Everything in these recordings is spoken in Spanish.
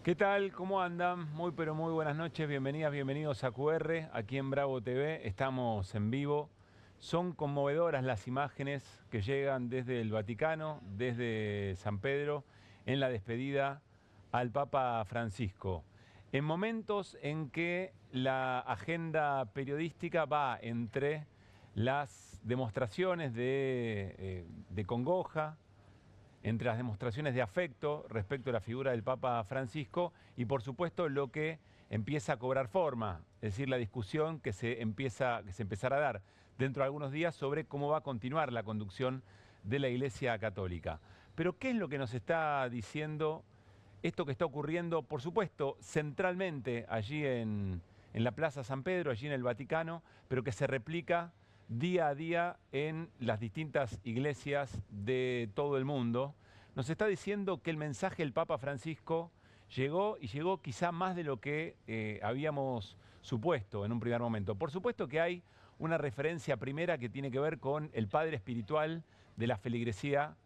¿Qué tal? ¿Cómo andan? Muy pero muy buenas noches, bienvenidas, bienvenidos a QR, aquí en Bravo TV, estamos en vivo. Son conmovedoras las imágenes que llegan desde el Vaticano, desde San Pedro, en la despedida al Papa Francisco. En momentos en que la agenda periodística va entre las demostraciones de congoja, entre las demostraciones de afecto respecto a la figura del Papa Francisco y por supuesto lo que empieza a cobrar forma, es decir, la discusión que se empezará a dar dentro de algunos días sobre cómo va a continuar la conducción de la Iglesia Católica. Pero ¿qué es lo que nos está diciendo esto que está ocurriendo, por supuesto, centralmente allí en la Plaza San Pedro, allí en el Vaticano, pero que se replica día a día en las distintas iglesias de todo el mundo? Nos está diciendo que el mensaje del Papa Francisco llegó y llegó quizá más de lo que habíamos supuesto en un primer momento. Por supuesto que hay una referencia primera que tiene que ver con el padre espiritual de la feligresía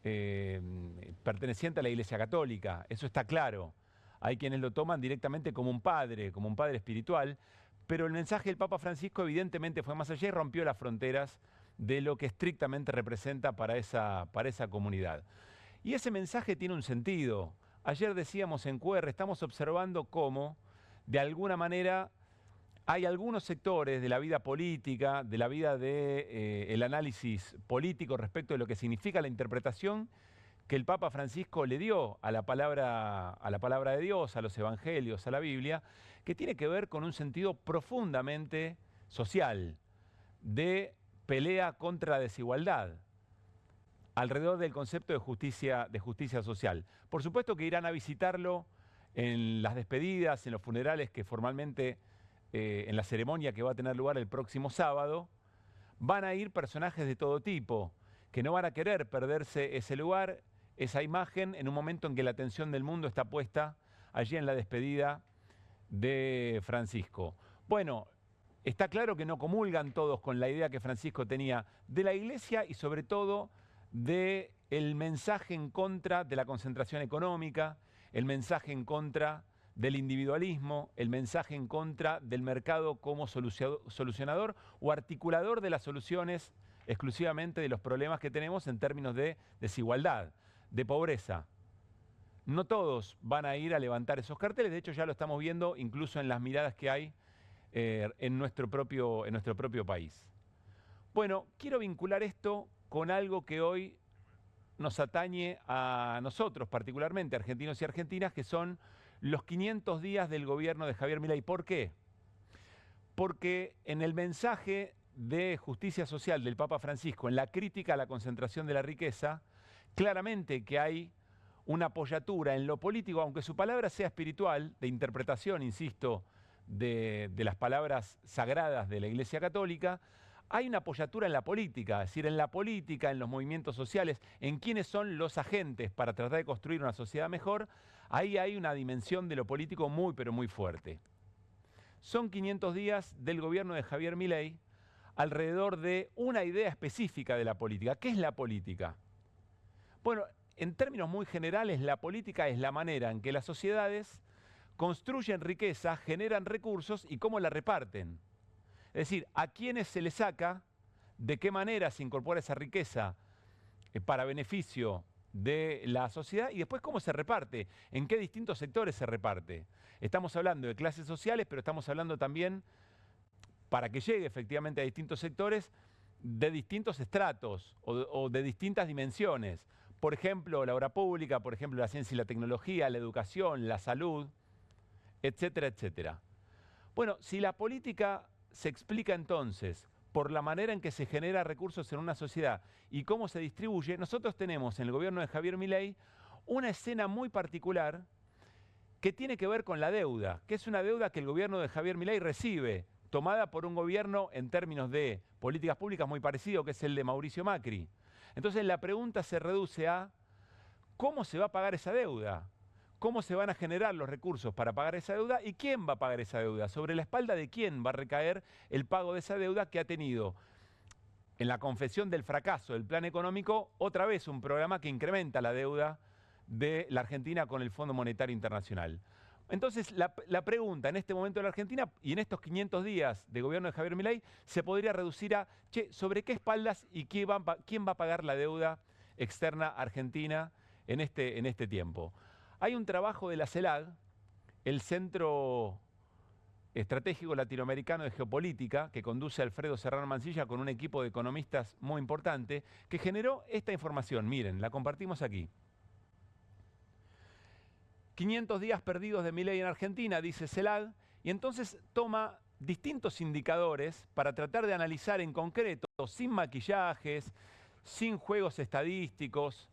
perteneciente a la Iglesia Católica, eso está claro. Hay quienes lo toman directamente como un padre espiritual, pero el mensaje del Papa Francisco evidentemente fue más allá y rompió las fronteras de lo que estrictamente representa para esa comunidad. Y ese mensaje tiene un sentido. Ayer decíamos en QR, estamos observando cómo, de alguna manera, hay algunos sectores de la vida política, de la vida del análisis político respecto de lo que significa la interpretación que el Papa Francisco le dio a la palabra de Dios, a los evangelios, a la Biblia, que tiene que ver con un sentido profundamente social, de pelea contra la desigualdad, alrededor del concepto de justicia social. Por supuesto que irán a visitarlo en las despedidas, en los funerales que formalmente, en la ceremonia que va a tener lugar el próximo sábado, van a ir personajes de todo tipo, que no van a querer perderse ese lugar, esa imagen, en un momento en que la atención del mundo está puesta allí en la despedida de Francisco. Bueno, está claro que no comulgan todos con la idea que Francisco tenía de la Iglesia y sobre todo del mensaje en contra de la concentración económica, el mensaje en contra del individualismo, el mensaje en contra del mercado como solucionador o articulador de las soluciones exclusivamente de los problemas que tenemos en términos de desigualdad, de pobreza. No todos van a ir a levantar esos carteles, de hecho ya lo estamos viendo incluso en las miradas que hay en nuestro propio país. Bueno, quiero vincular esto con algo que hoy nos atañe a nosotros, particularmente argentinos y argentinas, que son los 500 días del gobierno de Javier Milei. ¿Por qué? Porque en el mensaje de justicia social del Papa Francisco, en la crítica a la concentración de la riqueza, claramente que hay una apoyatura en lo político, aunque su palabra sea espiritual, de interpretación, insisto, de las palabras sagradas de la Iglesia Católica, hay una apoyatura en la política, es decir, en la política, en los movimientos sociales, en quiénes son los agentes para tratar de construir una sociedad mejor. Ahí hay una dimensión de lo político muy, pero muy fuerte. Son 500 días del gobierno de Javier Milei alrededor de una idea específica de la política. ¿Qué es la política? Bueno, en términos muy generales, la política es la manera en que las sociedades construyen riqueza, generan recursos y cómo la reparten. Es decir, a quiénes se les saca, de qué manera se incorpora esa riqueza para beneficio de la sociedad y después cómo se reparte, en qué distintos sectores se reparte. Estamos hablando de clases sociales, pero estamos hablando también, para que llegue efectivamente a distintos sectores, de distintos estratos o de distintas dimensiones. Por ejemplo, la obra pública, por ejemplo, la ciencia y la tecnología, la educación, la salud, etcétera, etcétera. Bueno, si la política se explica entonces por la manera en que se genera recursos en una sociedad y cómo se distribuye, nosotros tenemos en el gobierno de Javier Milei una escena muy particular que tiene que ver con la deuda, que es una deuda que el gobierno de Javier Milei recibe, tomada por un gobierno en términos de políticas públicas muy parecido, que es el de Mauricio Macri. Entonces la pregunta se reduce a ¿cómo se va a pagar esa deuda? ¿Cómo se van a generar los recursos para pagar esa deuda? ¿Y quién va a pagar esa deuda? ¿Sobre la espalda de quién va a recaer el pago de esa deuda que ha tenido, en la confesión del fracaso del plan económico, otra vez un programa que incrementa la deuda de la Argentina con el Fondo Monetario Internacional. Entonces, la pregunta en este momento de la Argentina y en estos 500 días de gobierno de Javier Milei se podría reducir a, che, ¿sobre qué espaldas y quién va a pagar la deuda externa argentina en este tiempo? Hay un trabajo de la CELAC, el Centro Estratégico Latinoamericano de Geopolítica, que conduce Alfredo Serrano Mancilla con un equipo de economistas muy importante, que generó esta información. Miren, la compartimos aquí. 500 días perdidos de Milei en Argentina, dice CELAC, y entonces toma distintos indicadores para tratar de analizar en concreto, sin maquillajes, sin juegos estadísticos,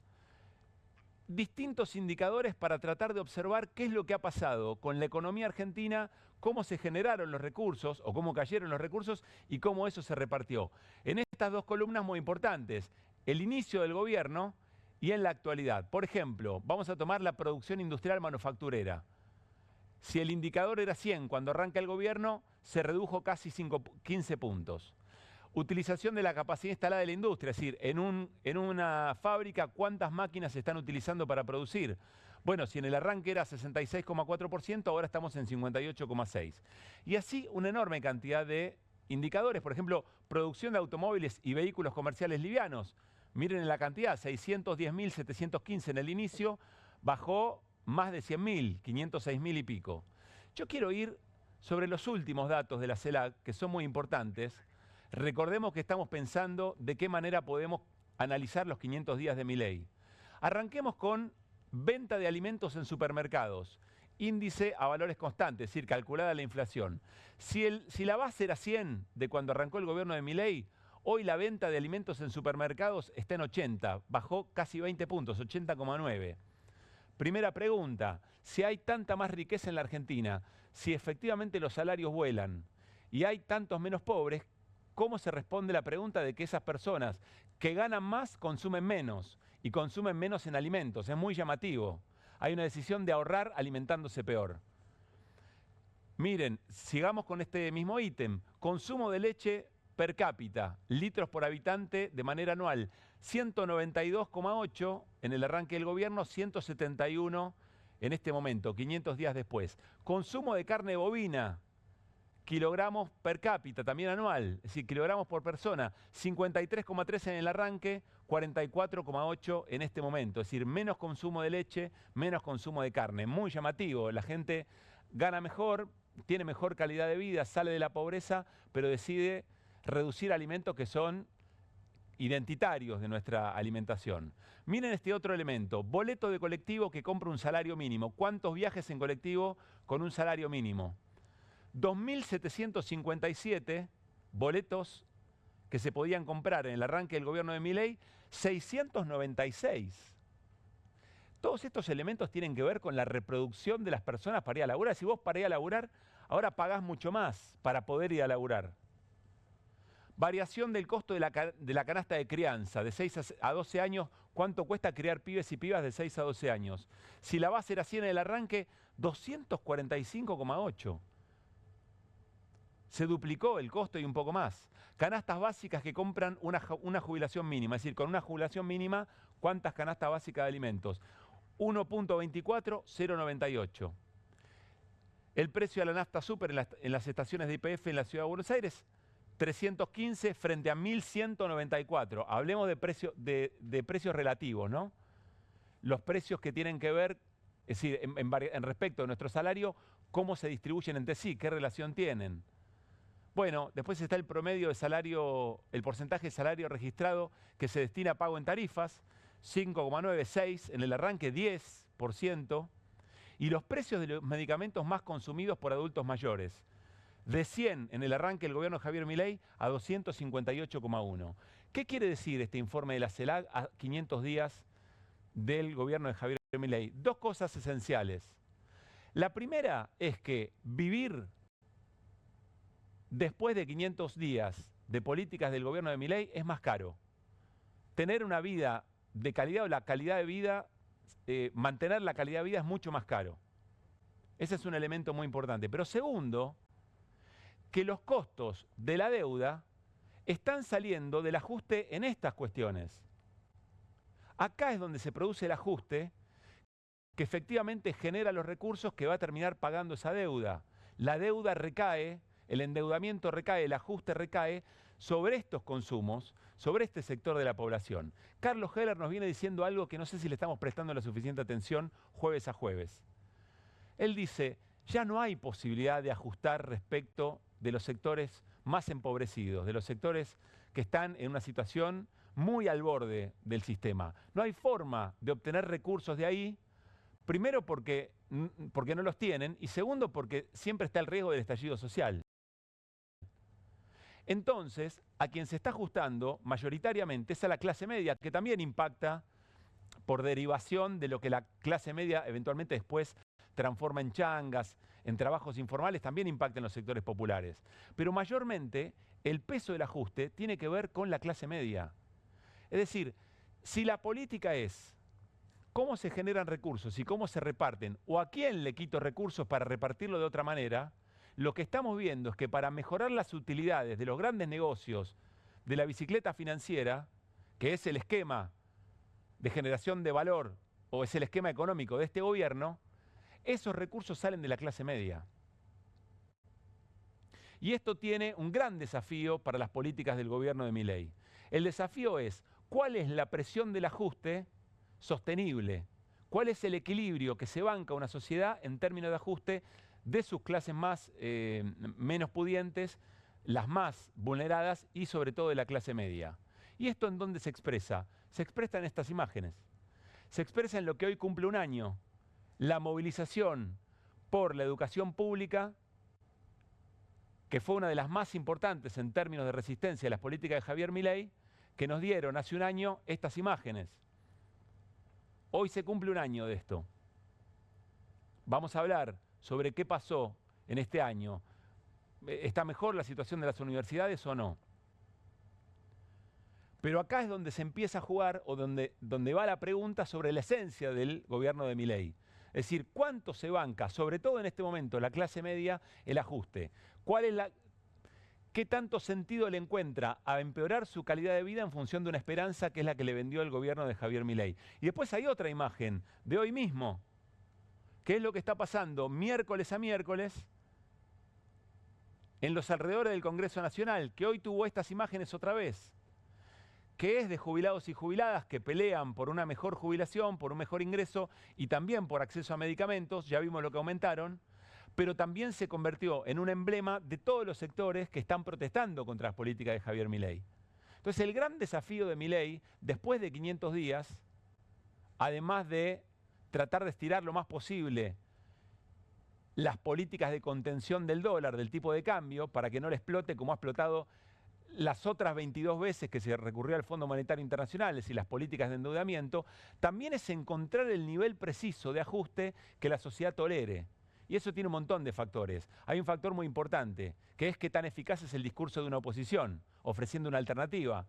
distintos indicadores para tratar de observar qué es lo que ha pasado con la economía argentina, cómo se generaron los recursos o cómo cayeron los recursos y cómo eso se repartió. En estas dos columnas muy importantes, el inicio del gobierno y en la actualidad. Por ejemplo, vamos a tomar la producción industrial manufacturera. Si el indicador era 100 cuando arranca el gobierno, se redujo casi 15 puntos. Utilización de la capacidad instalada de la industria, es decir, en una fábrica, ¿cuántas máquinas se están utilizando para producir? Bueno, si en el arranque era 66,4%, ahora estamos en 58,6%. Y así una enorme cantidad de indicadores. Por ejemplo, producción de automóviles y vehículos comerciales livianos. Miren la cantidad, 610.715 en el inicio, bajó más de 100.000, 506.000 y pico. Yo quiero ir sobre los últimos datos de la CELAC, que son muy importantes. Recordemos que estamos pensando de qué manera podemos analizar los 500 días de Milei. Arranquemos con venta de alimentos en supermercados, índice a valores constantes, es decir, calculada la inflación. Si la base era 100 de cuando arrancó el gobierno de Milei, hoy la venta de alimentos en supermercados está en 80, bajó casi 20 puntos, 80,9. Primera pregunta, si hay tanta más riqueza en la Argentina, si efectivamente los salarios vuelan y hay tantos menos pobres, ¿cómo se responde la pregunta de que esas personas que ganan más consumen menos y consumen menos en alimentos? Es muy llamativo. Hay una decisión de ahorrar alimentándose peor. Miren, sigamos con este mismo ítem. Consumo de leche per cápita, litros por habitante de manera anual. 192,8 en el arranque del gobierno, 171 en este momento, 500 días después. Consumo de carne bovina, kilogramos per cápita, también anual, es decir, kilogramos por persona, 53,3 en el arranque, 44,8 en este momento. Es decir, menos consumo de leche, menos consumo de carne. Muy llamativo, la gente gana mejor, tiene mejor calidad de vida, sale de la pobreza, pero decide reducir alimentos que son identitarios de nuestra alimentación. Miren este otro elemento, boleto de colectivo que compra un salario mínimo. ¿Cuántos viajes en colectivo con un salario mínimo? 2.757 boletos que se podían comprar en el arranque del gobierno de Milei, 696. Todos estos elementos tienen que ver con la reproducción de las personas para ir a laburar. Si vos para ir a laburar, ahora pagás mucho más para poder ir a laburar. Variación del costo de la canasta de crianza, de 6 a 12 años, ¿cuánto cuesta criar pibes y pibas de 6 a 12 años? Si la base era 100 en el arranque, 245,8. Se duplicó el costo y un poco más. Canastas básicas que compran una jubilación mínima, es decir, con una jubilación mínima, ¿cuántas canastas básicas de alimentos? 1.24, 0.98. El precio de la nafta super en las estaciones de YPF en la Ciudad de Buenos Aires, 315 frente a 1.194. Hablemos de precios relativos, ¿no? Los precios que tienen que ver, es decir, en respecto a nuestro salario, cómo se distribuyen entre sí, qué relación tienen. Bueno, después está el promedio de salario, el porcentaje de salario registrado que se destina a pago en tarifas, 5,96, en el arranque 10%, y los precios de los medicamentos más consumidos por adultos mayores, de 100 en el arranque del gobierno de Javier Milei a 258,1. ¿Qué quiere decir este informe de la CELAC a 500 días del gobierno de Javier Milei? Dos cosas esenciales. La primera es que vivir después de 500 días de políticas del gobierno de Milei es más caro. Tener una vida de calidad o la calidad de vida, mantener la calidad de vida es mucho más caro. Ese es un elemento muy importante. Pero segundo, que los costos de la deuda están saliendo del ajuste en estas cuestiones. Acá es donde se produce el ajuste que efectivamente genera los recursos que va a terminar pagando esa deuda. La deuda recae, el endeudamiento recae, el ajuste recae sobre estos consumos, sobre este sector de la población. Carlos Heller nos viene diciendo algo que no sé si le estamos prestando la suficiente atención jueves a jueves. Él dice, ya no hay posibilidad de ajustar respecto de los sectores más empobrecidos, de los sectores que están en una situación muy al borde del sistema. No hay forma de obtener recursos de ahí, primero porque no los tienen y segundo porque siempre está el riesgo del estallido social. Entonces, a quien se está ajustando mayoritariamente es a la clase media, que también impacta por derivación de lo que la clase media eventualmente después transforma en changas, en trabajos informales, también impacta en los sectores populares. Pero mayormente el peso del ajuste tiene que ver con la clase media. Es decir, si la política es cómo se generan recursos y cómo se reparten, o a quién le quito recursos para repartirlo de otra manera, lo que estamos viendo es que para mejorar las utilidades de los grandes negocios de la bicicleta financiera, que es el esquema de generación de valor o es el esquema económico de este gobierno, esos recursos salen de la clase media. Y esto tiene un gran desafío para las políticas del gobierno de Milei. El desafío es, ¿cuál es la presión del ajuste sostenible? ¿Cuál es el equilibrio que se banca una sociedad en términos de ajuste de sus clases menos pudientes, las más vulneradas y sobre todo de la clase media? ¿Y esto en dónde se expresa? Se expresa en estas imágenes. Se expresa en lo que hoy cumple un año, la movilización por la educación pública, que fue una de las más importantes en términos de resistencia a las políticas de Javier Milei, que nos dieron hace un año estas imágenes. Hoy se cumple un año de esto. Vamos a hablar sobre qué pasó en este año. ¿Está mejor la situación de las universidades o no? Pero acá es donde se empieza a jugar o donde va la pregunta sobre la esencia del gobierno de Milei. Es decir, ¿cuánto se banca, sobre todo en este momento, la clase media, el ajuste? ¿Qué tanto sentido le encuentra a empeorar su calidad de vida en función de una esperanza que es la que le vendió el gobierno de Javier Milei? Y después hay otra imagen de hoy mismo, que es lo que está pasando miércoles a miércoles en los alrededores del Congreso Nacional, que hoy tuvo estas imágenes otra vez, que es de jubilados y jubiladas que pelean por una mejor jubilación, por un mejor ingreso y también por acceso a medicamentos, ya vimos lo que aumentaron, pero también se convirtió en un emblema de todos los sectores que están protestando contra las políticas de Javier Milei. Entonces el gran desafío de Milei, después de 500 días, además de tratar de estirar lo más posible las políticas de contención del dólar, del tipo de cambio, para que no le explote como ha explotado las otras 22 veces que se recurrió al Fondo Monetario Internacional, es decir, las políticas de endeudamiento, también es encontrar el nivel preciso de ajuste que la sociedad tolere. Y eso tiene un montón de factores. Hay un factor muy importante, que es qué tan eficaz es el discurso de una oposición, ofreciendo una alternativa.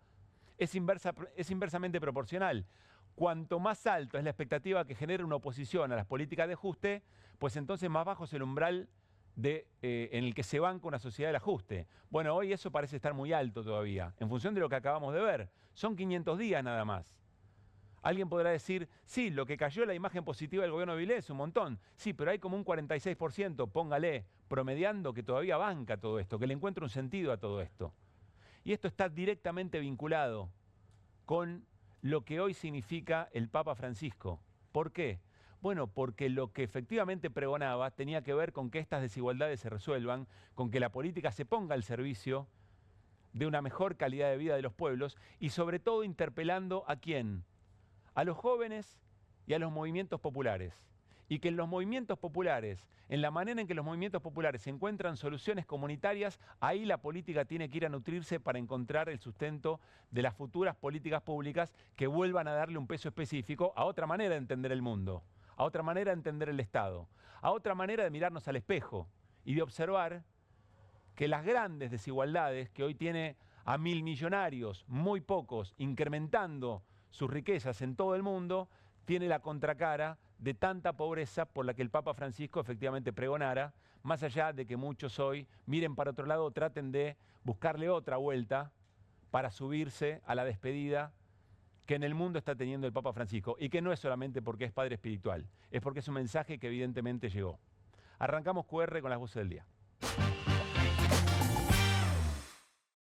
Es inversamente proporcional. Cuanto más alto es la expectativa que genera una oposición a las políticas de ajuste, pues entonces más bajo es el umbral en el que se banca una sociedad del ajuste. Bueno, hoy eso parece estar muy alto todavía, en función de lo que acabamos de ver. Son 500 días nada más. Alguien podrá decir, sí, lo que cayó la imagen positiva del gobierno de Milei es un montón. Sí, pero hay como un 46%, póngale, promediando que todavía banca todo esto, que le encuentra un sentido a todo esto. Y esto está directamente vinculado con lo que hoy significa el Papa Francisco. ¿Por qué? Bueno, porque lo que efectivamente pregonaba tenía que ver con que estas desigualdades se resuelvan, con que la política se ponga al servicio de una mejor calidad de vida de los pueblos y sobre todo interpelando ¿a quién? A los jóvenes y a los movimientos populares. Y que en los movimientos populares, en la manera en que los movimientos populares se encuentran soluciones comunitarias, ahí la política tiene que ir a nutrirse para encontrar el sustento de las futuras políticas públicas que vuelvan a darle un peso específico a otra manera de entender el mundo, a otra manera de entender el Estado, a otra manera de mirarnos al espejo y de observar que las grandes desigualdades que hoy tiene a 1000 millonarios, muy pocos, incrementando sus riquezas en todo el mundo, tiene la contracara de tanta pobreza por la que el Papa Francisco efectivamente pregonara, más allá de que muchos hoy miren para otro lado, traten de buscarle otra vuelta para subirse a la despedida que en el mundo está teniendo el Papa Francisco, y que no es solamente porque es padre espiritual, es porque es un mensaje que evidentemente llegó. Arrancamos QR con las voces del día.